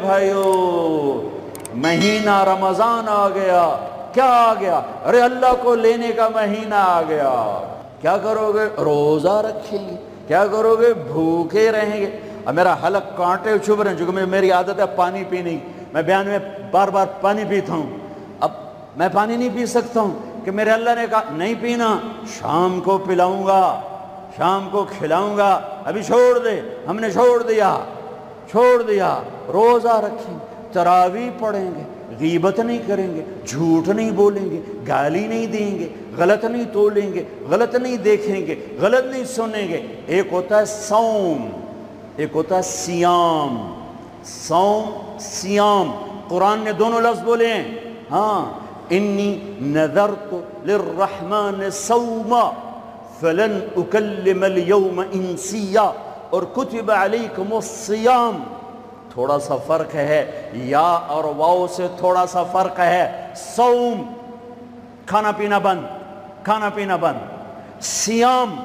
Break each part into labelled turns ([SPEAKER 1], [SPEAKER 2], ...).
[SPEAKER 1] بھائیو مہینہ رمضان آ گیا. کیا آ گیا؟ ارے اللہ کو لینے کا مہینہ آ گیا. کیا کرو گے؟ روزہ رکھیں گے. کیا کرو گے؟ بھوکے رہیں گے. اب میرا حلق کانٹے چبھ رہے ہیں چونکہ میری عادت ہے پانی پینے کی. میں بیان میں بار بار پانی پیتا ہوں. اب میں پانی نہیں پی سکتا ہوں کہ میرے اللہ نے کہا نہیں پینا، شام کو پلاؤں گا، شام کو کھلاؤں گا. ابھی چھوڑ دے. ہم نے چھوڑ دیا. روزہ رکھیں، تراویح پڑھیں گے، غیبت نہیں کریں گے، جھوٹ نہیں بولیں گے، گالی نہیں دیں گے، غلط نہیں تولیں گے، غلط نہیں دیکھیں گے، غلط نہیں سنیں گے. ایک ہوتا ہے صوم، ایک ہوتا ہے سیام. صوم سیام قرآن نے دونوں لفظ بولے ہیں. ہاں، انی نذرت للرحمن صوما فلن اکلم اليوم انسیا، اور کتب علیکم الصیام. تھوڑا سا فرق ہے، یا اور واو سے تھوڑا سا فرق ہے. صوم کھانا پینا بند. سیام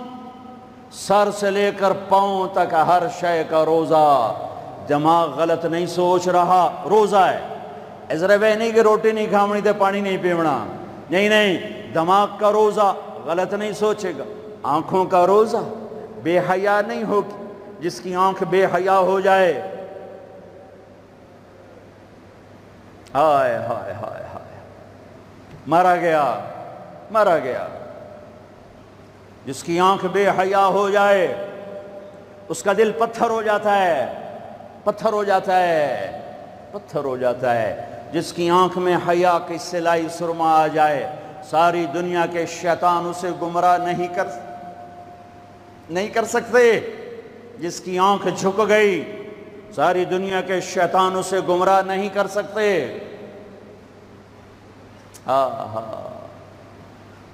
[SPEAKER 1] سر سے لے کر پاؤں تک ہر شے کا روزہ. دماغ غلط نہیں سوچ رہا، روزہ ہے. ایسا نہیں کہ روٹی نہیں کھاونی تے پانی نہیں پیونا. نہیں، دماغ کا روزہ غلط نہیں سوچے گا. آنکھوں کا روزہ، بے حیا نہیں ہوگی. جس کی آنکھ بے حیا ہو جائے، ہائے ہائے ہائے ہائے، مرا گیا. جس کی آنکھ بے حیا ہو جائے اس کا دل پتھر ہو جاتا ہے. جس کی آنکھ میں حیا کی سلائی سرما آ جائے، ساری دنیا کے شیطان اسے گمراہ نہیں کر سکتے. جس کی آنکھ جھک گئی، ساری دنیا کے شیطان اسے گمراہ نہیں کر سکتے.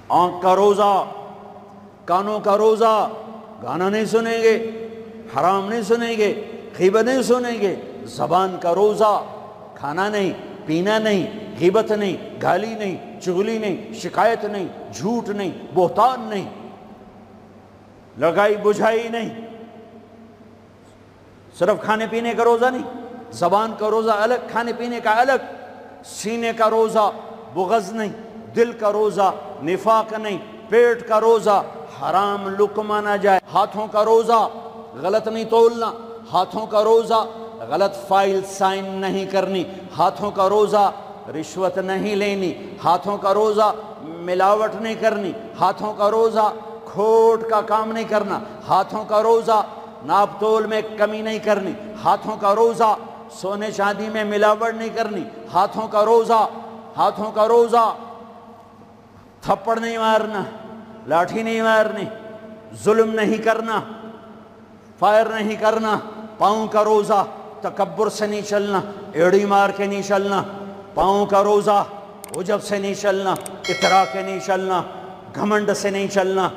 [SPEAKER 1] آنکھ کا روزہ، کانوں کا روزہ، گانا نہیں سنیں گے، حرام نہیں سنیں گے، غیبت نہیں سنیں گے. زبان کا روزہ، کھانا نہیں، پینا نہیں، غیبت نہیں، گالی نہیں، چغلی نہیں، شکایت نہیں، جھوٹ نہیں، بہتان نہیں، لگائی بجھائی نہیں. صرف کھانے پینے کا روزہ نہیں، زبان کا روزہ الگ، کھانے پینے کا الگ. سینے کا روزہ، بغض نہیں. دل کا روزہ، نفاق نہیں. پیٹ کا روزہ، حرام لقمہ نہ جائے. ہاتھوں کا روزہ، غلط نہیں تولنا. ہاتھوں کا روزہ، غلط فائل سائن نہیں کرنی. ہاتھوں کا روزہ، رشوت نہیں لینی. ہاتھوں کا روزہ، ملاوٹ نہیں کرنی. ہاتھوں کا روزہ، کھوٹ کا کام نہیں کرنا. ہاتھوں کا روزہ، ناپ تول میں کمی نہیں کرنی. ہاتھوں کا روزہ، سونے چاندی میں ملاوٹ نہیں کرنی. ہاتھوں کا روزہ، تھپڑ نہیں مارنا، لاٹھی نہیں مارنی، ظلم نہیں کرنا، فائر نہیں کرنا. پاؤں کا روزہ، تکبر سے نہیں چلنا، ایڑی مار کے نہیں چلنا. پاؤں کا روزہ، عجب سے نہیں چلنا، اترا کے نہیں چلنا، گھمنڈ سے نہیں چلنا.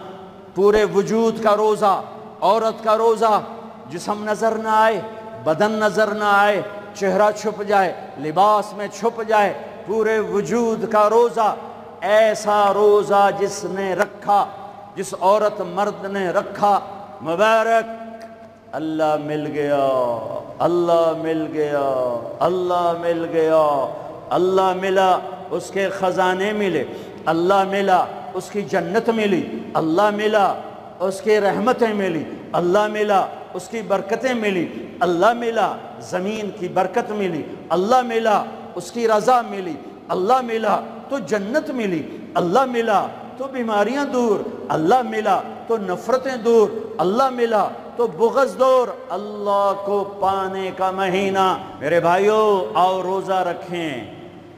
[SPEAKER 1] پورے وجود کا روزہ. عورت کا روزہ، جسم نظر نہ آئے، بدن نظر نہ آئے، چہرہ چھپ جائے، لباس میں چھپ جائے. پورے وجود کا روزہ. ایسا روزہ جس نے رکھا، جس عورت مرد نے رکھا، مبارک. اللہ مل گیا، اللہ ملا، اس کے خزانے ملے. اللہ ملا، اس کی جنت ملی. اللہ ملا، اس کی رحمتیں ملی. اللہ ملا، اس کی برکتیں ملی. اللہ ملا، زمین کی برکت ملی. اللہ ملا، اس کی رضا ملی. اللہ ملا تو جنت ملی. اللہ ملا تو بیماریاں دور. اللہ ملا تو نفرتیں دور. اللہ ملا تو بغض دور. اللہ کو پانے کا مہینہ. میرے بھائیو، آؤ روزہ رکھیں.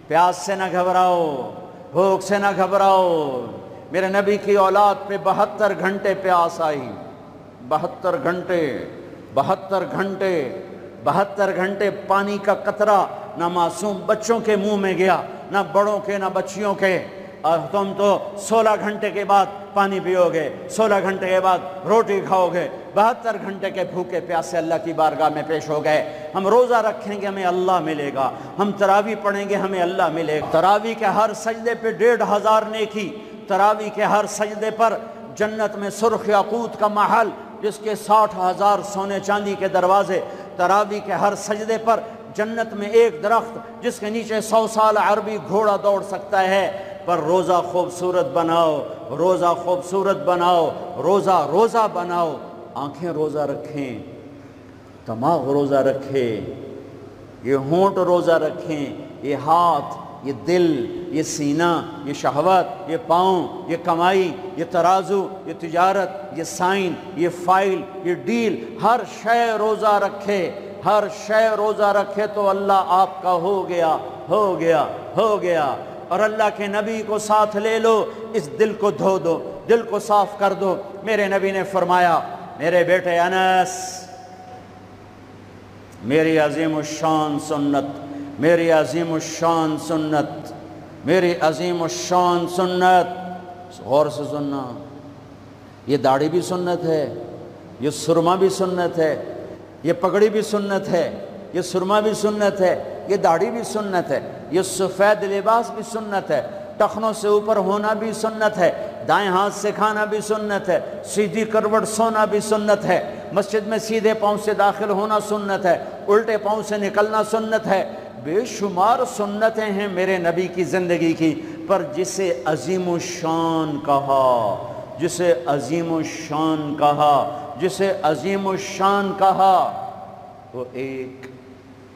[SPEAKER 1] پیاس سے نہ گھبراؤ، بھوک سے نہ گھبراؤ. میرے نبی کی اولاد پہ 72 گھنٹے پیاس آئی. 72 گھنٹے پانی کا قطرہ نہ معصوم بچوں کے منہ میں گیا، نہ بڑوں کے، نہ بچیوں کے. اور تم تو 16 گھنٹے کے بعد پانی پیو گے، 16 گھنٹے کے بعد روٹی کھاؤ گے. 72 گھنٹے کے بھوکے پیاسے اللہ کی بارگاہ میں پیش ہو گئے. ہم روزہ رکھیں گے، ہمیں اللہ ملے گا. ہم تراویح پڑھیں گے، ہمیں اللہ ملے گا. تراویح کے ہر سجدے پہ 1500 نیکی. تراویح کے ہر سجدے پر جنت میں سرخ یاقوت کا محل، جس کے 60,000 سونے چاندی کے دروازے. تراویح کے ہر سجدے پر جنت میں ایک درخت جس کے نیچے 100 سال عربی گھوڑا دوڑ سکتا ہے، پر روزہ خوبصورت بناؤ، روزہ خوبصورت بناؤ، روزہ بناؤ۔ آنکھیں روزہ رکھیں، دماغ روزہ رکھے، یہ ہونٹ روزہ رکھیں، یہ ہاتھ، یہ دل، یہ سینہ، یہ شہوت، یہ پاؤں، یہ کمائی، یہ ترازو، یہ تجارت، یہ سائن، یہ فائل، یہ ڈیل، ہر شے روزہ رکھے، ہر شے روزہ رکھے تو اللہ آپ کا ہو گیا، ہو گیا، ہو گیا۔ اور اللہ کے نبی کو ساتھ لے لو، اس دل کو دھو دو، دل کو صاف کر دو۔ میرے نبی نے فرمایا، میرے بیٹے انس، میری عظیم الشان سنت، میری عظیم الشان سنت، میری عظیم الشان سنت، غور سے سننا، یہ داڑھی بھی سنت ہے، یہ سرما بھی سنت ہے، یہ پگڑی بھی سنت ہے، یہ سرما بھی سنت ہے، یہ داڑھی بھی سنت ہے، یہ سفید لباس بھی سنت ہے، ٹخنوں سے اوپر ہونا بھی سنت ہے، دائیں ہاتھ سے کھانا بھی سنت ہے، سیدھی کروٹ سونا بھی سنت ہے، مسجد میں سیدھے پاؤں سے داخل ہونا سنت ہے، الٹے پاؤں سے نکلنا سنت ہے۔ بے شمار سنتیں ہیں میرے نبی کی زندگی کی، پر جسے عظیم الشان کہا، جسے عظیم الشان کہا، جسے عظیم الشان کہا، وہ ایک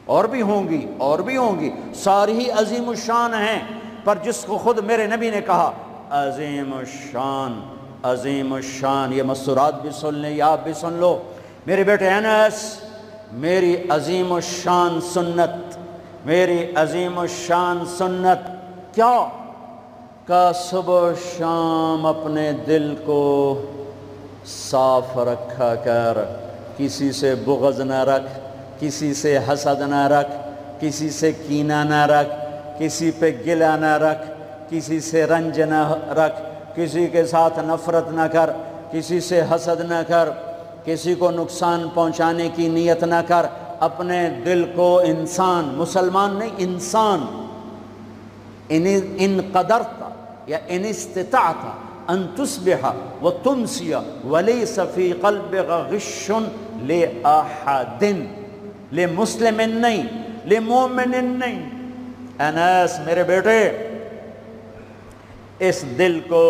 [SPEAKER 1] اور بھی ہوں گی، اور بھی ہوں گی، ساری ہی عظیم الشان ہیں، پر جس کو خود میرے نبی نے کہا عظیم الشان، عظیم الشان، یہ مستورات بھی سن لیں، یہ آپ بھی سن لو۔ میرے بیٹے انس، میری عظیم الشان سنت، میری عظیم الشان سنت کیا؟ کہ صبح و شام اپنے دل کو صاف رکھا کر، کسی سے بغض نہ رکھ، کسی سے حسد نہ رکھ، کسی سے کینہ نہ رکھ، کسی پہ گلہ نہ رکھ، کسی سے رنج نہ رکھ، کسی کے ساتھ نفرت نہ کر، کسی سے حسد نہ کر، کسی کو نقصان پہنچانے کی نیت نہ کر، اپنے دل کو انسان، مسلمان نہیں انسان، ان قدرت یا ان استطعت ان تصبح وتمسی ولیس فی قلبک غش لأحد، لمسلم نہیں، لمومن نہیں۔ انس میرے بیٹے، اس دل کو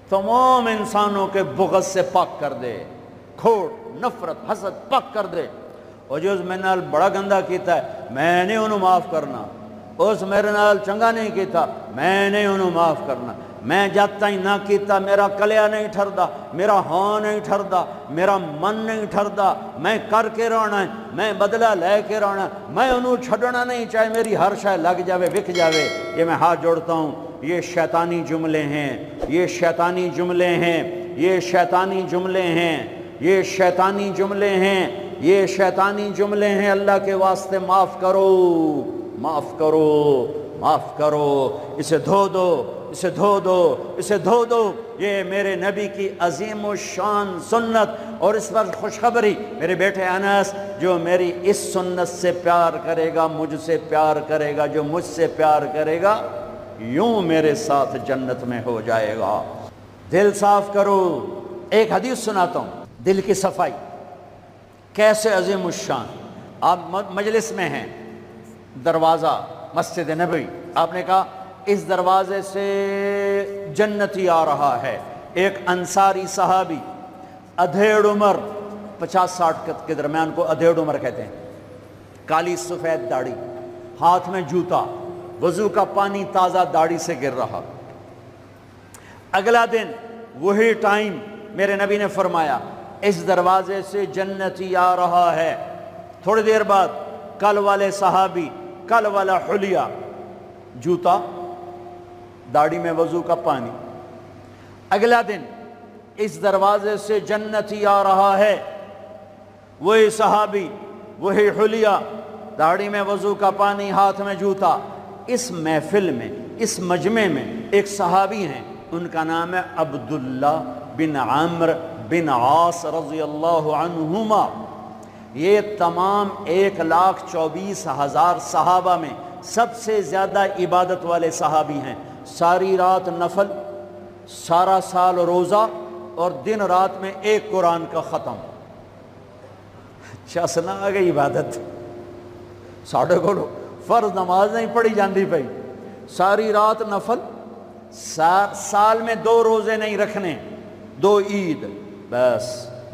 [SPEAKER 1] تمام انسانوں کے بغض سے پاک کر دے، کھوٹ، نفرت، حسد پاک کر دے۔ اور جو میرے نال بڑا گندہ کیتا ہے میں نہیں انہوں معاف کرنا، اس میرے نال چنگا نہیں کیتا میں نہیں انہوں معاف کرنا، میں جب تک نہ کیتا میرا کلیا نہیں ٹھردا، میرا ہاں نہیں ٹھردا، میرا من نہیں ٹھردا، میں کر کے رہنا ہے، میں بدلہ لے کے رہنا ہے، میں انہوں چھڑنا نہیں، چاہے میری ہر شے لگ جاوے، وک جاوے۔ یہ میں ہاتھ جوڑتا ہوں، یہ شیطانی جملے ہیں، یہ شیطانی جملے ہیں، یہ شیطانی جملے ہیں، یہ شیطانی جملے ہیں، یہ شیطانی جملے ہیں۔ اللہ کے واسطے معاف کرو، معاف کرو، معاف کرو، اسے دھو دو، اسے دھو دو، اسے دھو دو۔ یہ میرے نبی کی عظیم الشان سنت، اور اس پر خوشخبری میرے بیٹے انس، جو میری اس سنت سے پیار کرے گا مجھ سے پیار کرے گا، جو مجھ سے پیار کرے گا یوں میرے ساتھ جنت میں ہو جائے گا۔ دل صاف کرو۔ ایک حدیث سناتا ہوں، دل کی صفائی کیسے عظیم الشان۔ آپ مجلس میں ہیں، دروازہ مسجد نبوی، آپ نے کہا اس دروازے سے جنتی آ رہا ہے۔ ایک انصاری صحابی، ادھیڑ عمر، 50-60 کے درمیان کو ادھیڑ عمر کہتے ہیں، کالی سفید داڑھی، ہاتھ میں جوتا، وضو کا پانی تازہ داڑھی سے گر رہا۔ اگلا دن وہی ٹائم میرے نبی نے فرمایا اس دروازے سے جنتی آ رہا ہے۔ تھوڑی دیر بعد کل والے صحابی، کل والا حلیہ، جوتا، داڑھی میں وضو کا پانی۔ اگلا دن اس دروازے سے جنتی آ رہا ہے، وہی صحابی، وہی حلیہ، داڑھی میں وضو کا پانی، ہاتھ میں جوتا۔ اس محفل میں، اس مجمع میں ایک صحابی ہیں، ان کا نام ہے عبداللہ بن عمرو بن عاص رضی اللہ عنہما۔ یہ تمام 1,24,000 صحابہ میں سب سے زیادہ عبادت والے صحابی ہیں۔ ساری رات نفل، سارا سال روزہ، اور دن رات میں ایک قرآن کا ختم۔ اچھا سنا آ گئی عبادت، ساڑھے کو فرض نماز نہیں پڑھی جاندی پئی، ساری رات نفل، سال میں 2 روزے نہیں رکھنے، 2 عید بس،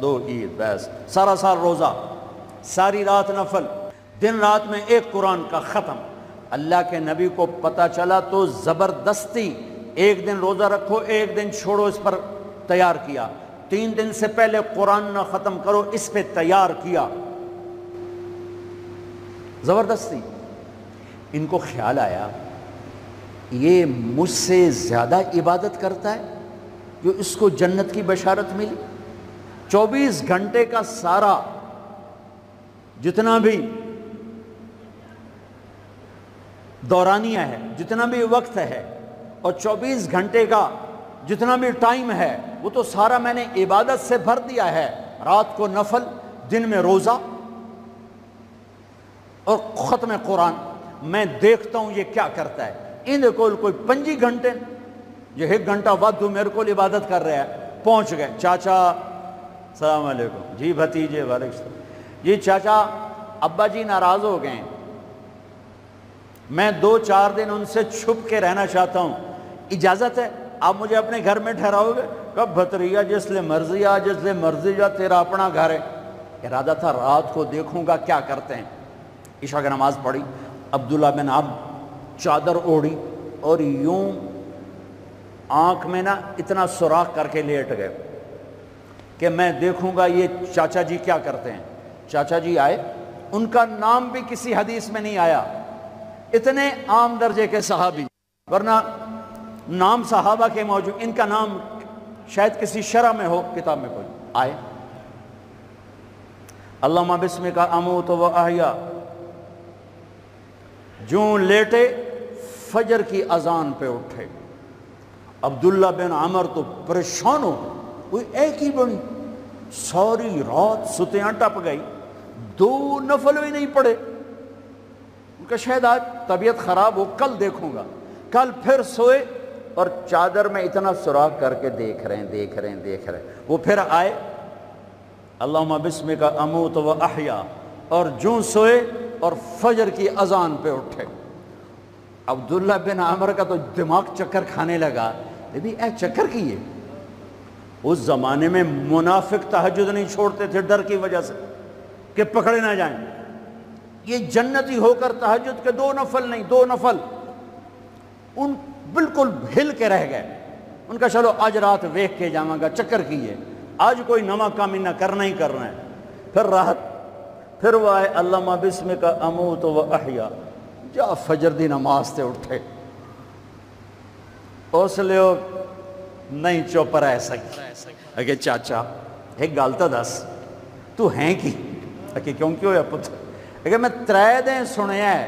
[SPEAKER 1] 2 عید بس، سارا سال روزہ، ساری رات نفل، دن رات میں 1 قرآن کا ختم۔ اللہ کے نبی کو پتہ چلا تو زبردستی 1 دن روزہ رکھو 1 دن چھوڑو اس پر تیار کیا، 3 دن سے پہلے قرآن نہ ختم کرو اس پہ تیار کیا، زبردستی۔ ان کو خیال آیا یہ مجھ سے زیادہ عبادت کرتا ہے جو اس کو جنت کی بشارت ملی۔ 24 گھنٹے کا سارا جتنا بھی دورانیہ ہے، جتنا بھی وقت ہے، اور 24 گھنٹے کا جتنا بھی ٹائم ہے وہ تو سارا میں نے عبادت سے بھر دیا ہے، رات کو نفل، دن میں روزہ اور ختم قرآن۔ میں دیکھتا ہوں یہ کیا کرتا ہے۔ ان کو کوئی 25 گھنٹے، یہ 1 گھنٹہ وادو میرے کو عبادت کر رہا ہے۔ پہنچ گئے، چاچا السلام علیکم، جی بھتیجے وعلیکم السلام، جی چاچا ابا جی ناراض ہو گئے ہیں، میں 2-4 دن ان سے چھپ کے رہنا چاہتا ہوں، اجازت ہے؟ آپ مجھے اپنے گھر میں ٹھہراؤ گے؟ کب بھتریا جس لئے مرضی آ، جس لئے مرضی جا، تیرا اپنا گھر ہے۔ ارادہ تھا رات کو دیکھوں گا کیا کرتے ہیں۔ عشاء کی نماز پڑھی، عبداللہ بن عب چادر اوڑھی اور یوں آنکھ میں نا اتنا سوراخ کر کے لیٹ گئے کہ میں دیکھوں گا یہ چاچا جی کیا کرتے ہیں۔ چاچا جی آئے، ان کا نام بھی کسی حدیث میں نہیں آیا، اتنے عام درجے کے صحابی، ورنہ نام صحابہ کے موجود، ان کا نام شاید کسی شرح میں ہو، کتاب میں کوئی۔ آئے، اللہم بسمک اموت و احیا، جوں لیٹے فجر کی اذان پہ اٹھے۔ عبداللہ بن عمر تو پریشان ہو، کوئی ایک ہی بڑی، ساری رات ستیاں ٹپ گئی، 2 نفل بھی نہیں پڑے۔ ان کا شاید آج طبیعت خراب ہو، کل دیکھوں گا۔ کل پھر سوئے اور چادر میں اتنا سراغ کر کے دیکھ رہے ہیں۔ وہ پھر آئے، اللہم بسمک اموت و احیا، اور جوں سوئے اور فجر کی اذان پہ اٹھے۔ عبداللہ بن عمر کا تو دماغ چکر کھانے لگا، اے چکر کیے۔ اس زمانے میں منافق تہجد نہیں چھوڑتے تھے ڈر کی وجہ سے کہ پکڑے نہ جائیں۔ یہ جنتی ہو کر تہجد کے 2 نفل نہیں، 2 نفل، ان بالکل ہل کے رہ گئے۔ ان کا چلو آج رات ویکھ کے جاواں گا، چکر کیے، آج کوئی نواں کام نہ کرنا ہی کرنا ہے۔ پھر راحت، پھر وہ آئے، اللہم بسمک اموت و احیا، جا فجر دی نماز تے اٹھے۔ اس لیے نہیں چپ رہ سکتے کہ چاچا ایک گل تو دس، تو ہیں کی؟ کہ کیوں ہویا پتر؟ کہ میں 3 دن سنیا ہے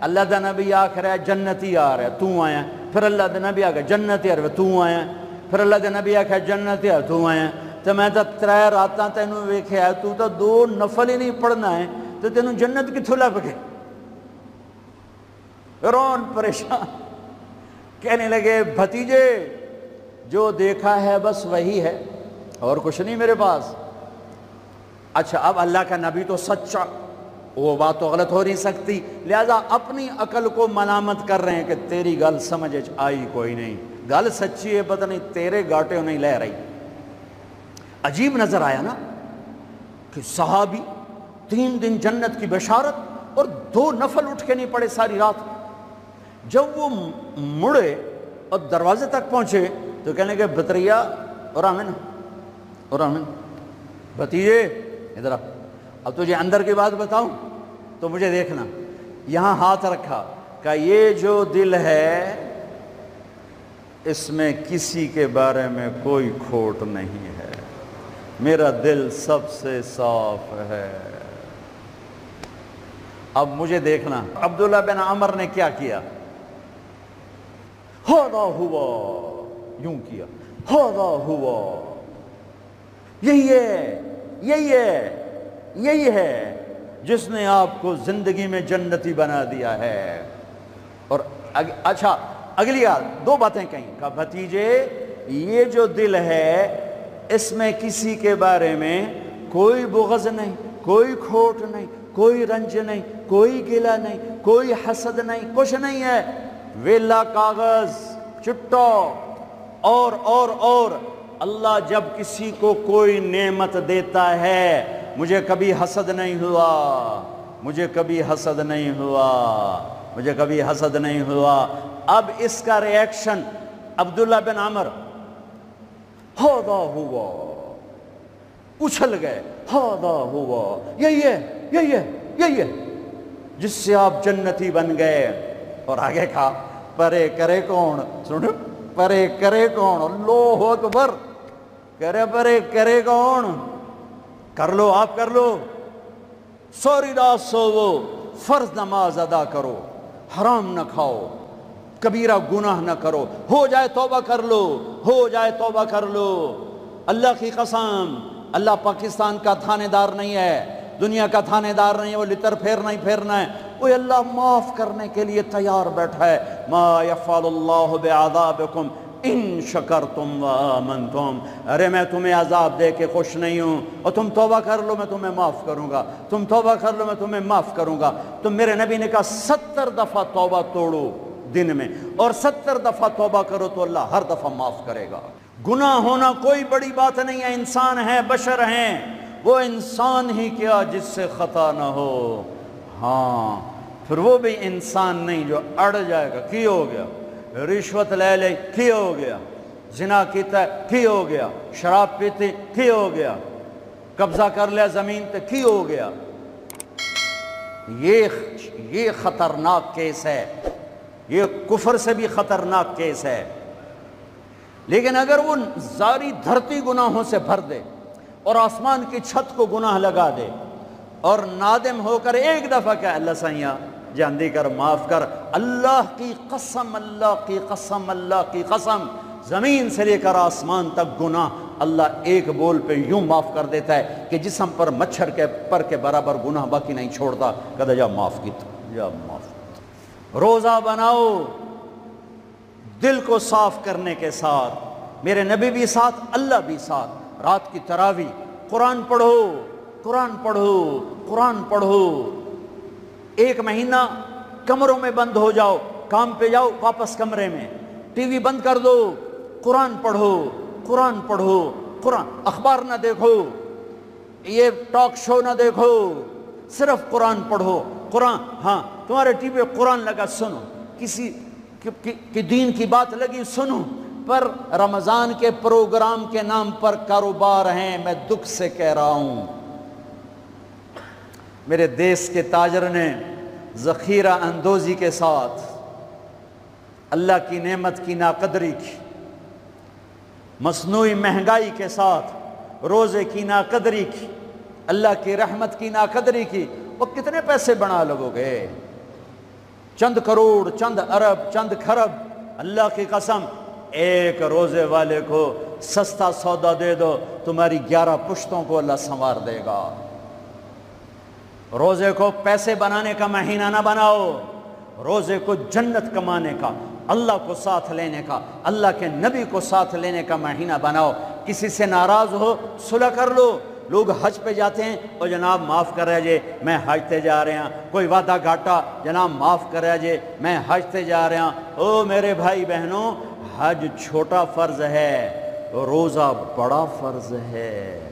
[SPEAKER 1] اللہ دا نبی آکھ رہا ہے جنتی آ رہا ہے، تو آیا ہے۔ پھر اللہ دا نبی آکھ رہا ہے جنتی آ رہا ہے، تو آیا ہے۔ پھر اللہ دا نبی آکھ رہا ہے جنتی آ رہا ہے، تو آیا ہے۔ تو میں تو 3 راتاں تینوں ویکھیا ہے، تو 2 نفل ہی نہیں پڑھنا ہے، تو تینوں جنت کتھوں لب گئے؟ رون پریشان، کہنے لگے بھتیجے جو دیکھا ہے بس وہی ہے، اور کچھ نہیں میرے پاس۔ اچھا اب اللہ کا نبی تو سچا، وہ بات تو غلط ہو نہیں سکتی، لہذا اپنی عقل کو ملامت کر رہے ہیں کہ تیری گل سمجھ آئی کوئی نہیں، گل سچی ہے، پتہ نہیں تیرے گاٹے نہیں لے رہی۔ عجیب نظر آیا نا کہ صحابی 3 دن جنت کی بشارت اور 2 نفل اٹھ کے نہیں پڑے ساری رات۔ جب وہ مڑے اور دروازے تک پہنچے تو کہنے کہ بطریہ اور آمن بھتیجے ادھر آ، اب تجھے اندر کی بات بتاؤں تو مجھے دیکھنا۔ یہاں ہاتھ رکھا کہ یہ جو دل ہے اس میں کسی کے بارے میں کوئی کھوٹ نہیں ہے، میرا دل سب سے صاف ہے۔ اب مجھے دیکھنا عبداللہ بن عمر نے کیا کیا، ہذا ہوا، یوں کیا، ہذا ہوا، یہی ہے جس نے آپ کو زندگی میں جنتی بنا دیا ہے۔ اور اچھا اگلی 2 باتیں کہیں کہ بھتیجے یہ جو دل ہے اس میں کسی کے بارے میں کوئی بغض نہیں، کوئی کھوٹ نہیں، کوئی رنج نہیں، کوئی گلہ نہیں، کوئی حسد نہیں، کچھ نہیں ہے، ویلا کاغذ چٹو اور اللہ جب کسی کو کوئی نعمت دیتا ہے، مجھے کبھی حسد نہیں ہوا، مجھے کبھی حسد نہیں ہوا، مجھے کبھی حسد نہیں ہوا۔ اب اس کا ری ایکشن عبداللہ بن عمر، ہاذا ہوا، اچھل گئے، ہاذا ہوا، یہی ہے جس سے آپ جنتی بن گئے۔ اور آگے کہا پرے کرے کون، سنو، پرے کرے کون، اللہ اکبر، پرے کرے کون، کر لو آپ، کر لو، سوری رات سوو، فرض نماز ادا کرو، حرام نہ کھاؤ، کبیرہ گناہ نہ کرو، ہو جائے توبہ کر لو، ہو جائے توبہ کر لو۔ اللہ کی قسم، اللہ پاکستان کا تھانے دار نہیں ہے، دنیا کا تھانے دار نہیں ہے، وہ لتر پھیرنا ہی پھیرنا ہے، وہ اللہ معاف کرنے کے لیے تیار بیٹھا ہے۔ ما یفعل اللہ بعذابکم ان شکرتم وآمنتم، ارے میں تمہیں عذاب دے کے خوش نہیں ہوں، اور تم توبہ کر لو میں تمہیں معاف کروں گا، تم توبہ کر لو میں تمہیں معاف کروں گا۔ تو میرے نبی نے کہا 70 دفعہ توبہ توڑو دن میں، اور 70 دفعہ توبہ کرو تو اللہ ہر دفعہ معاف کرے گا۔ گناہ ہونا کوئی بڑی بات نہیں ہے، انسان ہیں، بشر ہیں، وہ انسان ہی کیا جس سے خطا نہ ہو، ہاں پھر وہ بھی انسان نہیں جو اڑ جائے گا، کی ہو گیا، رشوت لے لے کی ہو گیا، زنا کیتا ہے کی ہو گیا، شراب پیتے کی ہو گیا، قبضہ کر لیا زمین تے کی ہو گیا۔ یہ خطرناک کیس ہے، یہ کفر سے بھی خطرناک کیس ہے۔ لیکن اگر وہ ساری دھرتی گناہوں سے بھر دے اور آسمان کی چھت کو گناہ لگا دے اور نادم ہو کر ایک دفعہ کہ اللہ سائیاں جاندی کر، معاف کر، اللہ کی قسم، اللہ کی قسم، اللہ کی قسم، زمین سے لے کر آسمان تک گناہ اللہ ایک بول پہ یوں معاف کر دیتا ہے کہ جسم پر مچھر کے پر کے برابر گناہ باقی نہیں چھوڑتا، کہتا جا معاف کیتا، جا معاف کیتا۔ روزہ بناؤ دل کو صاف کرنے کے ساتھ، میرے نبی بھی ساتھ، اللہ بھی ساتھ، رات کی تراویح، قرآن پڑھو، قرآن پڑھو، قرآن پڑھو، ایک مہینہ کمروں میں بند ہو جاؤ، کام پہ جاؤ واپس کمرے میں، ٹی وی بند کر دو، قرآن پڑھو، قرآن پڑھو، قرآن، اخبار نہ دیکھو، یہ ٹاک شو نہ دیکھو، صرف قرآن پڑھو، قرآن، ہاں تمہارے ٹی وی پہ قرآن لگا سنو، کسی کی دین کی بات لگی سنو، پر رمضان کے پروگرام کے نام پر کاروبار ہیں، میں دکھ سے کہہ رہا ہوں۔ میرے دیس کے تاجر نے ذخیرہ اندوزی کے ساتھ اللہ کی نعمت کی ناقدری کی، مصنوعی مہنگائی کے ساتھ روزے کی ناقدری کی، اللہ کی رحمت کی ناقدری کی، وہ کتنے پیسے بنا لگو گے؟ چند کروڑ، چند ارب، چند کھرب۔ اللہ کی قسم ایک روزے والے کو سستا سودا دے دو، تمہاری 11 پشتوں کو اللہ سنوار دے گا۔ روزے کو پیسے بنانے کا مہینہ نہ بناؤ، روزے کو جنت کمانے کا، اللہ کو ساتھ لینے کا، اللہ کے نبی کو ساتھ لینے کا مہینہ بناؤ۔ کسی سے ناراض ہو صلح کر لو، لوگ حج پہ جاتے ہیں، اور جناب معاف کر رہے جے میں حج تے جا رہے ہیں، کوئی وعدہ گھاٹا، جناب معاف کر رہے جے میں حج تے جا رہے ہیں۔ او میرے بھائی بہنوں، حج چھوٹا فرض ہے، روزہ بڑا فرض ہے۔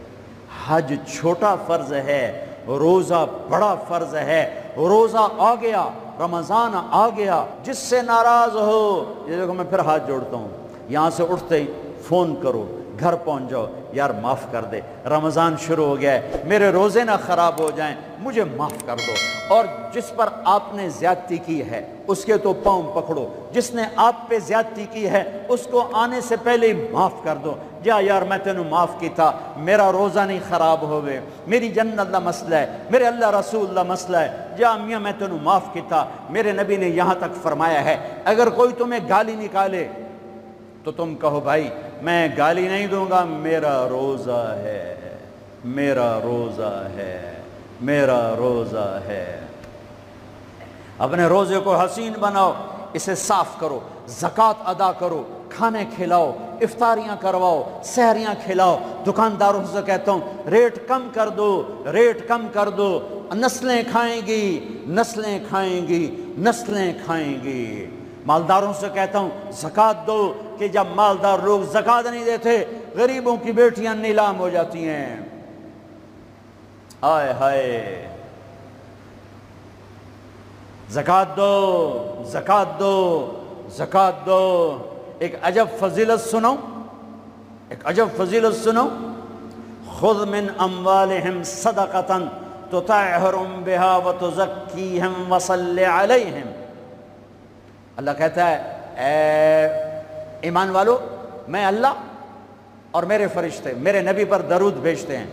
[SPEAKER 1] حج چھوٹا فرض ہے، روزہ بڑا فرض ہے۔ روزہ آ گیا، رمضان آ گیا، جس سے ناراض ہو، یہ دیکھو میں پھر ہاتھ جوڑتا ہوں، یہاں سے اٹھتے ہی فون کرو، گھر پہنچ جاؤ، یار معاف کر دے، رمضان شروع ہو گیا ہے، میرے روزے نہ خراب ہو جائیں، مجھے معاف کر دو۔ اور جس پر آپ نے زیادتی کی ہے اس کے تو پاؤں پکڑو، جس نے آپ پہ زیادتی کی ہے اس کو آنے سے پہلے ہی معاف کر دو۔ جا یار میں تینوں معاف کیتا، میرا روزہ نہیں خراب ہوئے، میری جنت دا مسئلہ ہے، میرے اللہ رسول دا مسئلہ ہے، جا میاں میں تینوں معاف کیتا۔ میرے نبی نے یہاں تک فرمایا ہے اگر کوئی تمہیں گالی نکالے تو تم کہو بھائی میں گالی نہیں دوں گا، میرا روزہ ہے، میرا روزہ ہے، میرا روزہ ہے۔ اپنے روزے کو حسین بناؤ، اسے صاف کرو، زکوٰۃ ادا کرو، کھانے کھلاؤ، افطاریاں کرواؤ، سحریاں کھلاؤ۔ دکانداروں سے کہتا ہوں ریٹ کم کر دو، ریٹ کم کر دو، نسلیں کھائیں گی، نسلیں کھائیں گی، نسلیں کھائیں گی۔ مالداروں سے کہتا ہوں زکوٰۃ دو، کہ جب مالدار لوگ زکوٰۃ نہیں دیتے غریبوں کی بیٹیاں نیلام ہو جاتی ہیں۔ ہائے ہائے، زکوٰۃ دو، زکوٰۃ دو، زکوٰۃ دو۔ ایک عجب فضیلت سنو، ایک عجب فضیلت سنو، خذ من اموالہم صدقۃ تطہرہم بہا وتزکیہم وصل علیہم۔ اللہ کہتا ہے اے ایمان والو، میں اللہ اور میرے فرشتے میرے نبی پر درود بھیجتے ہیں،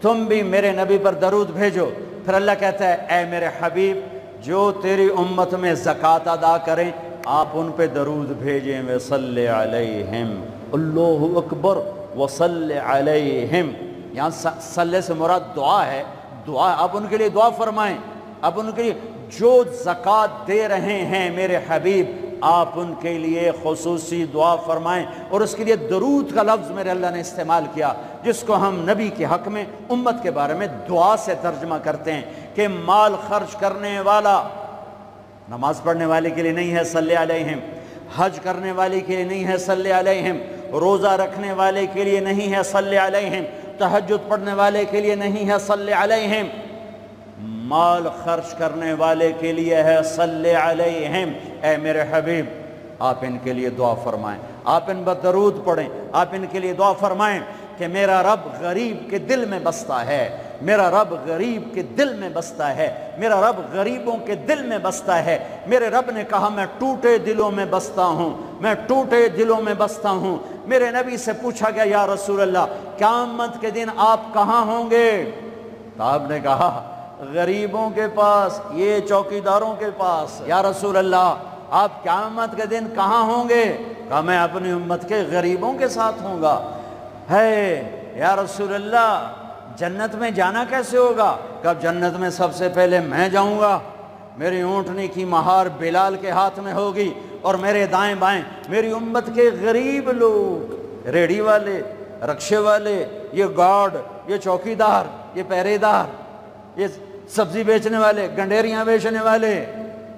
[SPEAKER 1] تم بھی میرے نبی پر درود بھیجو۔ پھر اللہ کہتا ہے اے میرے حبیب، جو تیری امت میں زکوٰۃ ادا کریں آپ ان پہ درود بھیجیں، وصلی علیہم، اللہ اکبر، وصلی علیہم۔ یہاں صلی سے مراد دعا ہے، دعا، آپ ان کے لیے دعا فرمائیں، آپ ان کے لیے جو زکوٰۃ دے رہے ہیں میرے حبیب آپ ان کے لیے خصوصی دعا فرمائیں۔ اور اس کے لیے درود کا لفظ میرے اللہ نے استعمال کیا، جس کو ہم نبی کے حق میں امت کے بارے میں دعا سے ترجمہ کرتے ہیں کہ مال خرچ کرنے والا نماز پڑھنے والے کے لیے نہیں ہے صلی علیہم، حج کرنے والے کے لیے نہیں ہے صلی علیہم، روزہ رکھنے والے کے لیے نہیں ہے صلی علیہم، تہجد پڑھنے والے کے لیے نہیں ہے صلی علیہم، مال خرچ کرنے والے کے لیے ہے صلی علیہم۔ اے میرے حبیب آپ ان کے لیے دعا فرمائیں، آپ ان پر درود پڑھیں، آپ ان کے لیے دعا فرمائیں کہ میرا رب غریب کے دل میں بستا ہے، میرا رب غریب کے دل میں بستا ہے، میرا رب غریبوں کے دل میں بستا ہے۔ میرے رب نے کہا میں ٹوٹے دلوں میں بستا ہوں، میں ٹوٹے دلوں میں بستا ہوں۔ میرے نبی سے پوچھا گیا یا رسول اللہ قیامت کے دن آپ کہاں ہوں گے؟ تو آپ نے کہا غریبوں کے پاس، یہ چوکیداروں کے پاس۔ یا رسول اللہ آپ قیامت کے دن کہاں ہوں گے؟ کہا میں اپنی امت کے غریبوں کے ساتھ ہوں گا۔ ہے یا رسول اللہ جنت میں جانا کیسے ہوگا؟ کب جنت میں سب سے پہلے میں جاؤں گا، میری اونٹنی کی مہار بلال کے ہاتھ میں ہوگی، اور میرے دائیں بائیں میری امت کے غریب لوگ، ریڑھی والے، رکشے والے، یہ گارڈ، یہ چوکیدار، یہ پہرے دار، یہ سبزی بیچنے والے، گنڈیریاں بیچنے والے،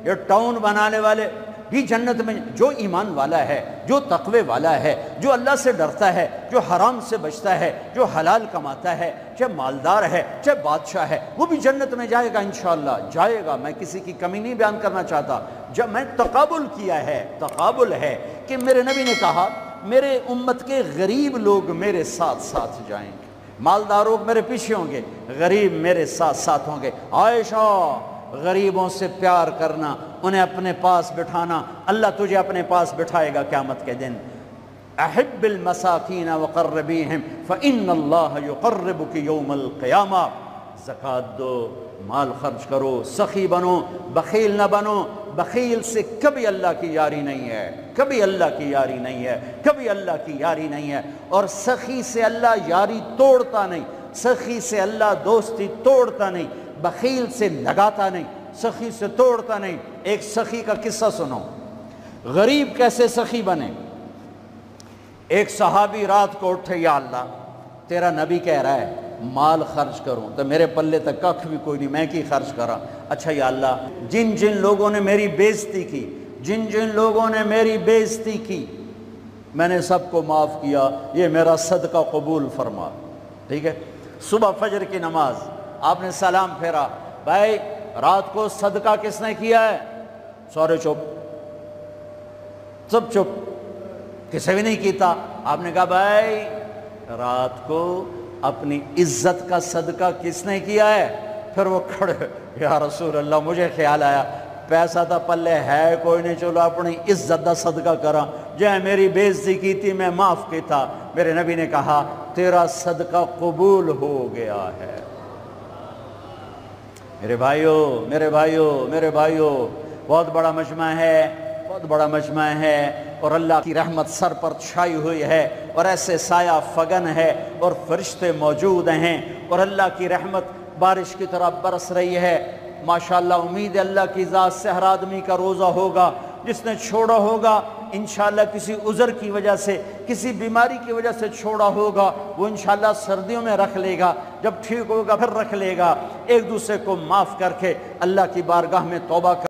[SPEAKER 1] یہ ٹاؤن بنانے والے بھی جنت میں۔ جو ایمان والا ہے، جو تقوی والا ہے، جو اللہ سے ڈرتا ہے، جو حرام سے بچتا ہے، جو حلال کماتا ہے، چاہے مالدار ہے چاہے بادشاہ ہے، وہ بھی جنت میں جائے گا انشاءاللہ، جائے گا۔ میں کسی کی کمی نہیں بیان کرنا چاہتا، جب میں تقابل کیا ہے، تقابل ہے کہ میرے نبی نے کہا میرے امت کے غریب لوگ میرے ساتھ ساتھ جائیں گے، مالدار لوگ میرے پیچھے ہوں گے، غریب میرے ساتھ ساتھ ہوں گے۔ عائشہ غریبوں سے پیار کرنا، انہیں اپنے پاس بٹھانا، اللہ تجھے اپنے پاس بٹھائے گا قیامت کے دن۔ احب المساکین وقربیہم فإن اللہ یقربک یوم القیامہ۔ زکوٰۃ دو، مال خرچ کرو، سخی بنو، بخیل نہ بنو۔ بخیل سے کبھی اللہ کی یاری نہیں ہے، کبھی اللہ کی یاری نہیں ہے، کبھی اللہ کی یاری نہیں ہے۔ اور سخی سے اللہ یاری توڑتا نہیں، سخی سے اللہ دوستی توڑتا نہیں، بخیل سے لگاتا نہیں، سخی سے توڑتا نہیں۔ ایک سخی کا قصہ سنو، غریب کیسے سخی بنے۔ ایک صحابی رات کو اٹھے، یا اللہ تیرا نبی کہہ رہا ہے مال خرچ کروں تو میرے پلے تک ککھ بھی کوئی نہیں، میں کی خرچ کرا۔ اچھا یا اللہ جن جن لوگوں نے میری بےزتی کی، جن جن لوگوں نے میری بےزتی کی، میں نے سب کو معاف کیا، یہ میرا صدقہ قبول فرما۔ ٹھیک ہے، صبح فجر کی نماز آپ نے سلام پھیرا، بھائی رات کو صدقہ کس نے کیا ہے؟ سورے چپ، سب چپ، کسی بھی نہیں کیتا۔ آپ نے کہا بھائی رات کو اپنی عزت کا صدقہ کس نے کیا ہے؟ پھر وہ کھڑے، یا رسول اللہ مجھے خیال آیا پیسہ تھا پلے ہے کوئی نہیں، چلو اپنی عزت دا صدقہ کرا، جائے میری بے عزتی کی تھی میں معاف کی تھا۔ میرے نبی نے کہا تیرا صدقہ قبول ہو گیا ہے۔ میرے بھائیو، میرے بھائیو، میرے بھائیو، بہت بڑا مجمع ہے، بہت بڑا مجمع ہے، اور اللہ کی رحمت سر پر چھائی ہوئی ہے، اور ایسے سایہ فگن ہے، اور فرشتے موجود ہیں، اور اللہ کی رحمت بارش کی طرح برس رہی ہے۔ ماشاءاللہ امید ہے اللہ کی ذات سے ہر آدمی کا روزہ ہوگا، جس نے چھوڑا ہوگا انشاءاللہ کسی عذر کی وجہ سے، کسی بیماری کی وجہ سے چھوڑا ہوگا، وہ انشاءاللہ سردیوں میں رکھ لے گا، جب ٹھیک ہوگا پھر رکھ لے گا۔ ایک دوسرے کو معاف کر کے اللہ کی بارگاہ میں توبہ کر